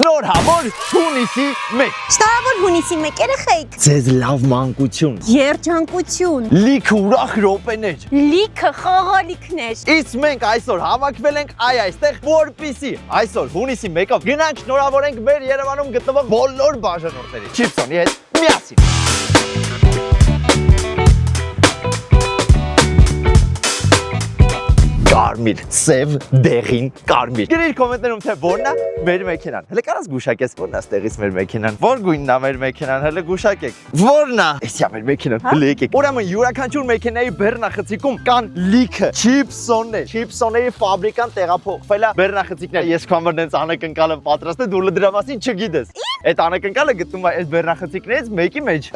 Շնորհավոր հունիսի 1 Շնորհավոր հունիսի 1 երեխեք Ձեզ լավ մանկություն Երջանկություն Լիքը ուրախ րոպեներ Լիքը խաղալիքներ Իսկ մենք այսօր հավաքվել ենք այստեղ որպեսզի այսօր հունիսի 1-ով գնանք շնորհավորենք մեր Երևանում գտնվող բոլոր բաժանորդներին Չիպսոնի հետ միասին Կարմիր, սև, դեղին, կարմիր Գրիր կոմենտներում թե որն է մեր մեքենան Հələ կարաս գուշակես որն է ստեղից մեր մեքենան Որ գույնն է մեր մեքենան, հələ գուշակեք Որն է Էսյա մեր մեքենան, հələ եկեք Ուրեմն յուրաքանչյուր մեքենայի բեռնախցիկում կան լիքը չիպսոններ Չիպսոնների ֆաբրիկան տեղափոխվել է բեռնախցիկներ Ես քո համար նենց անակնկալը պատրաստել դու դրա մասին չգիտես Այդ անակնկալը գտնվում է այդ բեռնախցիկներից մեկի մեջ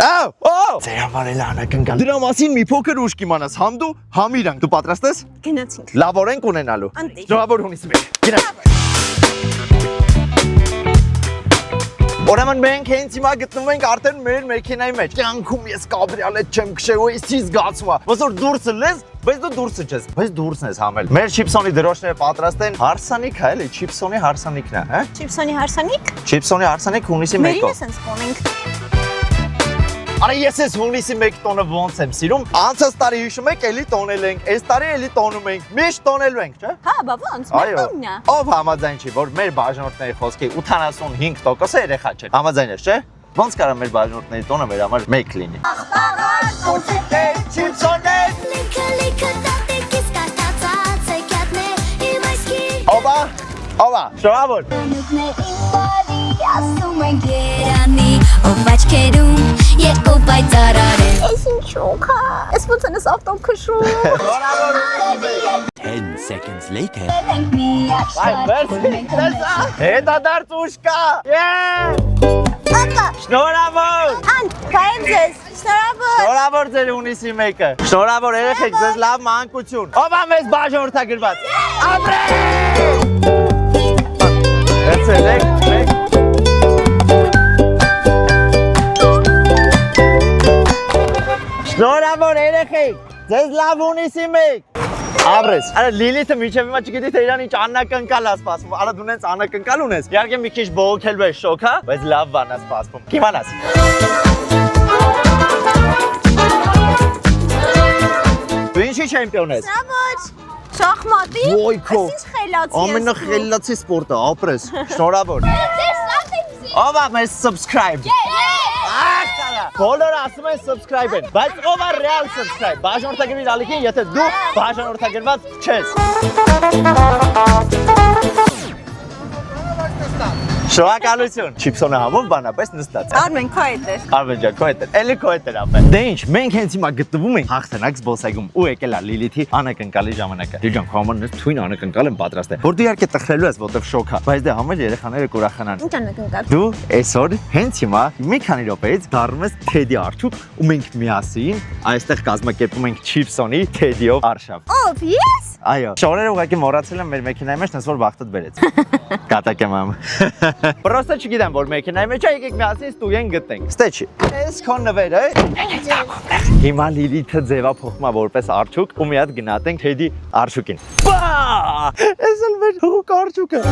Ձեր համար էլ անակնկալ Դրա մասին մի փոքր ուշ կիմանաս համ դու, համ իրանք Դու պատրաստ ես Գնացինք Լավորենք ունենալու Շնորհավոր հունիսի 1 Գնանք Ուրեմն մենք հենց հիմա գտնվում ենք արդեն մեր մեքենայի մեջ Կյանքում ես կաբրիոլետ չեմ քշել ու էսի զգացում է Ոնց որ դուրսը լես բայց դու դուրսը չես բայց դուրսն ես համել Մեր չիպսոնի դրոշները պատրաստ են հարսանիք է էլի չիպսոնի հարսանիքն է հա Չիպսոնի հարսանիք Չիպսոնի հարսանիք հունիսի 1-ով Մերին ես ենք սպոնենք Արա ես ես հունիսի 1 տոնը ոնց եմ սիրում Անցած տարի հիշում եք էլի տոնել ենք Այս տարի էլի տոնում ենք Միշտ տոնելու ենք չէ Հա բա ոնց մեր տոնն է Ով համաձայն չի որ մեր բաժանորդների խոսքի 85%-ը երեխա չէ Համաձայն ես չէ Ոնց կարա մեր բաժանորդների տոնը մեր համար 1 լինի Աղբաղար կոնֆետներ չիպսոններ Ովա շնորհավոր Ասում ենք երանի, ով աչքերում և ով պայծառարել Ես ինչուք հա, ես ոնց են ես ավտոն քշում 10 seconds later ենք մի Վերցի, հետադարձ ուշ կա Շնորհավոր Քայն ձեզ, շնորհավոր Շնորհավոր ձեր հունիսի 1-ը Շնորհավոր երեխեք ձեզ լավ մանկություն Ով է մեզ բաժանորդագրված Ապրե Վերցրեք Շնորհավոր երեխեք ձեզ լավ հունիսի 1 Ապրես Արա Լիլիթը միջև հիմա չգիտի թե իրան ինչ անակնկալ է սպասվում Արա դու նենց անակնկալ ունես Իհարկե մի քիչ բողոքելու է շոկ հա բայց լավ բան է սպասվում Կիմանաս Դու ինչի չեմպիոն ես Շնորհավոր Շախմատի Ոյքո Ինչ խելացի Ամենախելացի սպորտը ապրես Շնորհավոր Ով է մեզ subscribe Բոլորը ասում են subscribe են, բայց ով է real subscribe, բաժանորդագրվիր ալիքին, եթե դու բաժանորդագրված չես Շնորհակալություն Չիպսոնը համով բանապես նստած Արմեն քո հետ էր Արմեն ջան քո հետ էր, էլի քո հետ էր ապե Դե ինչ, մենք հենց հիմա գտնվում ենք հաղթանակ զբոսայգում ու եկել է Լիլիթի անակնկալի ժամանակը Դե ջան, քո համար նես թույն անակնկալ եմ պատրաստել Որ դու իհարկե տխրելու ես, որտեվ շոկ է, բայց դե համար երեխաները կուրախանան Ինչ անակնկալ Դու այսօր հենց հիմա մի քանի րոպեից դառնում ես Թեդի արչուկ ու մենք միասին այստեղ կազմակերպում ենք Չիպսոնի Թեդիով արշավ Ով ես Այո Շորերը ուղղակի մոռացել եմ մեր մեքենայի մեջ, նենց որ բախտդ բերեց Կատակ եմ ամ Պրոստը չգիտեմ, որ մեքենայի մեջ է, եկեք միասին ստուգեն գտնենք Ստե չի Ես քո նվերը Հիմա Լիլիթը ձևափոխում է որպես արչուկ ու մի հատ գնահատենք Թեդի արչուկին Բա Էս էլ մեր հուկ արչուկը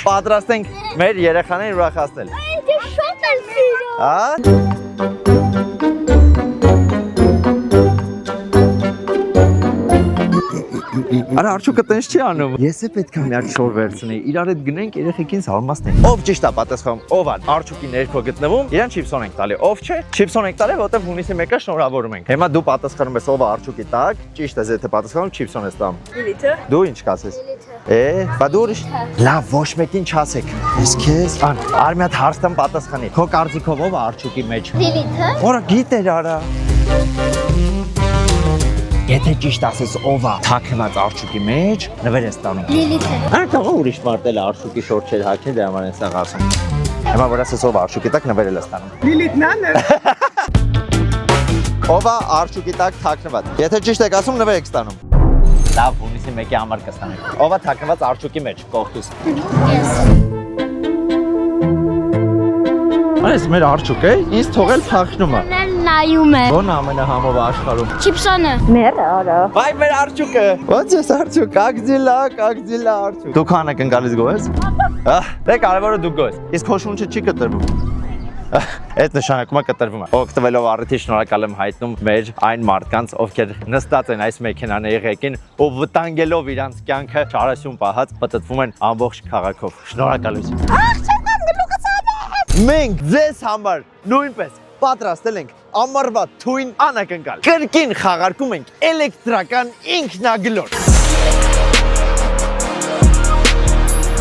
Պատրաստ ենք մեր երեխաներին ուրախացնել Ես շատ եմ սիրում Հա Արա արչուկը տենց չի անում Ես է պետք է մի հատ շոր վերցնեի Իրար հետ գնենք երեխեքին զարմացնենք Ով ճիշտ է պատասխանում Ով է արչուկի ներքո գտնվում Իրան չիպսոն ենք տալի Ով չէ Չիպսոն ենք տալի որտեվ հունիսի 1-ը շնորհավորում ենք Հիմա դու պատասխանում ես ով է արչուկի տակ Ճիշտ է եթե պատասխանում չիպսոն ես տամ Լիլիթը Դու ինչ կասես Բա դու ուրիշ Լավ ոչ մեկին չասեք Ես քեզ Արի մի հատ հարցն պատասխանի Քո կարծիքով ով է արչուկի մեջ Լիլիթը Որա գիտեր արա Եթե ճիշտ ասես ով է թաքնված արչուկի մեջ, նվեր ես տանում։ Լիլիթը Ահա ուրիշ մարդել է արչուկի շորտ չեր հագնել, դրա համար ես ասում։ Հիմա որ ասես ով է արչուկի տակ, նվեր ես տանում։ Լիլիթն է։ Ով է արչուկի տակ թաքնված։ Եթե ճիշտ եք ասում, նվեր եք ստանում։ Լավ, հունիսի 1-ի համար կստանեք։ Ով է թաքնված արչուկի մեջ, կողքից։ Այս մեր արչուկ է, ինձ թողել փախնում է։ նայում է։ Ո՞ն ամենահամով աշխարհում։ Չիպսոնը։ Մերը, արա։ Վայ մեր արջուկը։ Ո՞նց է արջուկ, կագձիլա արջուկ։ Դու քանը կնկալից գոհես։ Դե կարևորը դու գոհես։ Իսկ քո շունչը չի կտրվում։ Այդ նշանակում է կտրվում է։ Օգտվելով առիթի շնորհակալ եմ հայտնում մեր այն մարդկանց, ովքեր նստած են այս մեքենաների ղեկին ու վտանգելով իրանց կյանքը ճարասյուն պահած պատտվում են ամբողջ քաղաքով։ Շնորհակալություն։ Մենք ձեզ համար նույնպես պատրաստել ենք ամառվա թույն անակնկալ։ Կրկին խաղարկում ենք էլեկտրական ինքնագլոր։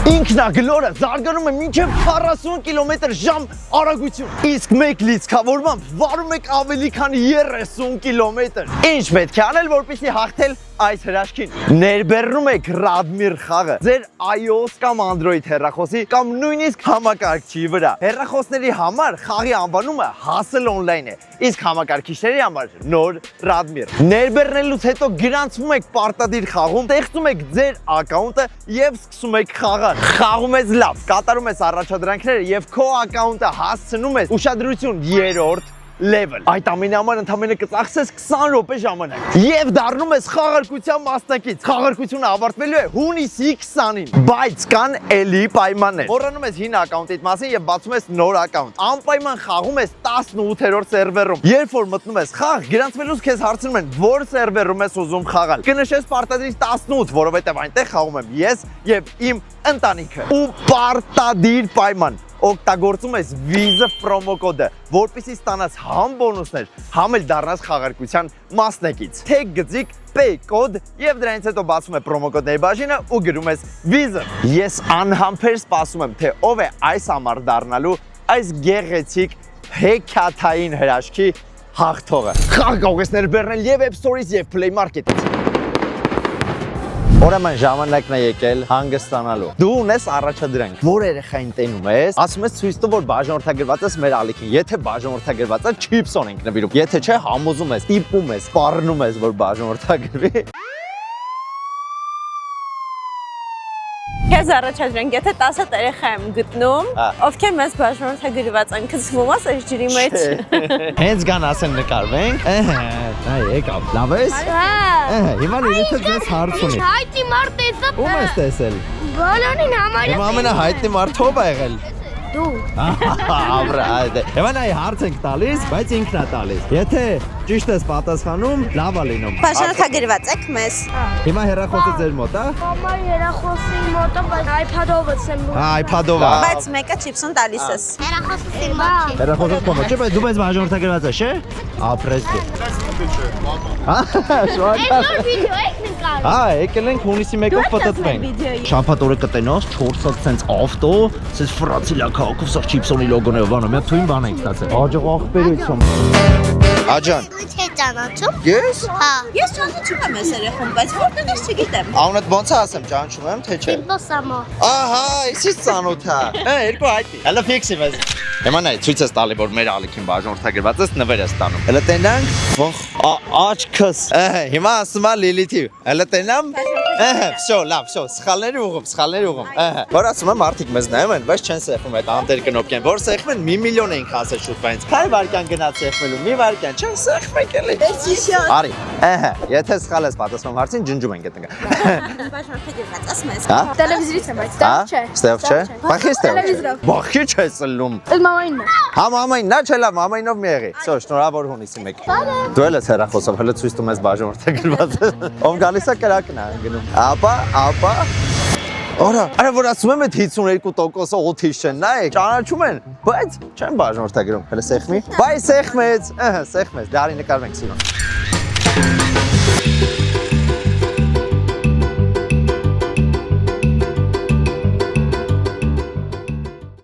Ինքնագլորը զարգանում է մինչև 40 կմ/ժ արագություն։ Իսկ մեկ լիցքավորմամբ վարում եք ավելի քան 30 կմ։ Ինչ պետք է անել, որպեսզի հաղթել այս հրաշքին։ Ներբեռնում եք Radmir խաղը ձեր iOS կամ Android հեռախոսի կամ նույնիսկ համակարգչի վրա։ Հեռախոսների համար խաղի անվանումը Hustle Online է, իսկ համակարգիչների համար նոր Radmir։ Ներբեռնելուց հետո գրանցվում եք պարտադիր խաղում, ստեղծում եք ձեր ակաունտը եւ սկսում եք խաղալ։ Խաղում ես լավ, կատարում ես առաջադրանքները եւ քո ակաունտը հասցնում ես ուշադրություն 3-րդ level։ Այդ ամենի համար ընդամենը կծախսես 20 րոպե ժամանակ եւ դառնում ես խաղարկության մասնակից։ Խաղարկությունը ավարտվելու է հունիսի 20-ին, բայց կան էլի պայմաններ։ Մոռանում ես հին ակաունտիդ մասին եւ բացում ես նոր ակաունտ։ Անպայման խաղում ես 18-րդ սերվերում։ Երբ որ մտնում ես խաղ, գրանցվելուց քեզ հարցնում են, որ սերվերում ես ուզում խաղալ։ Կնշես պարտադիր 18, որովհետեւ այնտեղ խաղում եմ ես եւ իմ ընտանիքը։ Ու պարտադիր պայման օգտագործում ես Visa պրոմո կոդը, որպեսզի ստանաս համ բոնուսներ, համ էլ դառնաս խաղարկության մասնակից։ Թեգ գծիկ Pay կոդ եւ դրանից հետո բացում է պրոմո կոդների բաժինը ու գրում ես Visa։ Ես անհամբեր սպասում եմ, թե ով է այս ամառ դառնալու այս գեղեցիկ հեքիաթային հրաշքի հաղթողը։ Խաղ կարող ես ներբեռնել եւ App Store-ից եւ Play Market-ից։ Ուրեմն ժամանակն է եկել հանգստանալու։ Դու ունես առաջադրանք, որ երեխային տենում ես, ասում ես ցույց տու, որ բաժանորդագրված ես մեր ալիքին։ Եթե բաժանորդագրված է, չիպսոն ենք նվիրում։ Եթե չէ, համոզում ես, տիպում ես, սպառնում ես, որ բաժանորդագրվի։ Քեզ առաջադրենք, եթե 10 երեխա եմ գտնում, ովքեր մեզ բաժանորդագրված են, քցվում ես այս ջրի մեջ։ Հենց կան ասեն նկարվենք։ Այ եկավ, լավ ես։ Հիմա լիքը ձեզ հարց ունի։ Հայտի մարդ տեսա։ Ո՞ւմ ես տեսել։ Բոլորին համարյա։ Հիմա ամենահայտնի մարդը ով է եղել։ Դու։ Ավրա, Եվան այ հարց ենք տալիս, բայց ինքն է տալիս։ Եթե ճիշտ ես պատասխանում, լավ է լինում։ Բաժանորդագրված եք մեզ։ Հիմա հեռախոսը ձեր մոտ է։ Համար երախոսի մոտը, բայց iPad-ով եմ։ iPad-ով է։ Բայց մեկը չիպսուն տալիս ես։ Երախոսը սիմա։ Հեռախոսը կոմո, չէ՞, բայց դու մեզ բաժանորդագրված ես, չէ՞։ Ապրես դու։ Այս նոր վիդեո եք նկարում։ Եկել ենք հունիսի 1-ով պատտվենք։ Շաբաթ օրը կտենոս 4 հատ սենց ավտո, սենց ֆրանսիա քաղաքով սա չիպսոնի լոգոներով բանը, մի թույն բան ենք ստացել։ Աջող ախպերություն։ Աջան։ Դու չէ ճանաչում։ Ես։ Հա։ Ես ճանաչում եմ այս երեխուն, բայց որտեղ ես չգիտեմ։ Անունդ ո՞նց է ասեմ, ճանաչում եմ, թե չէ։ Սիմպոսամո։ Ահա, իսկ ծանոթ է։ Երկու հայտի։ Հələ ֆիքսի մեզ։ Հիմա նայ, ցույց ես տալի, որ մեր ալիքին բաժանորդագրված ես, նվեր ես տանում։ Հələ տենանք։ Ոխ, աչքս։ Հիմա ասում է Լիլիթի։ Հələ տենամ։ Всё, լավ, всё, սխալների ուղում։ Որ ասում եմ արդիկ մեզ նայում են, բայց չեն սեղմում այդ անտեր կնոպկեն, որ սեղմում են 1 միլիոն ենք ասել շուտ բանից։ Քանի վարկյան գնաց սեղմելու, մի վարկյան, չեն սեղմեք էլի։ Արի, եթե սխալ ես պատասխանում հարցին, ջնջում են գտնկա։ Բաժանորդագրված ես մեզ։ Հա։ Տելևիզորից եմ, բայց ստեղ չէ։ Ստեղ չէ։ Բախի ստեղ չէ։ Բախի չէ սլում։ Էլ մամայինն է։ Հա մամային, նա չէ լավ, մամայինով մի եղի։ Всё, շնորհավոր հունիսի 1։ Դու էլ ես հեռախոսով, հələ ցույց տում ես բաժանորդագրված։ Ով գալիս է կրակն է անգնում։ Ապա Օրա, արա որ ասում եմ այդ 52%-ը օթից չեն, նայեք, ճանաչում են, բայց չեն բաժանորդագրում, հələ սեղմի։ Բայ սեղմեց, սեղմեց, դարի նկարվենք սիրուն։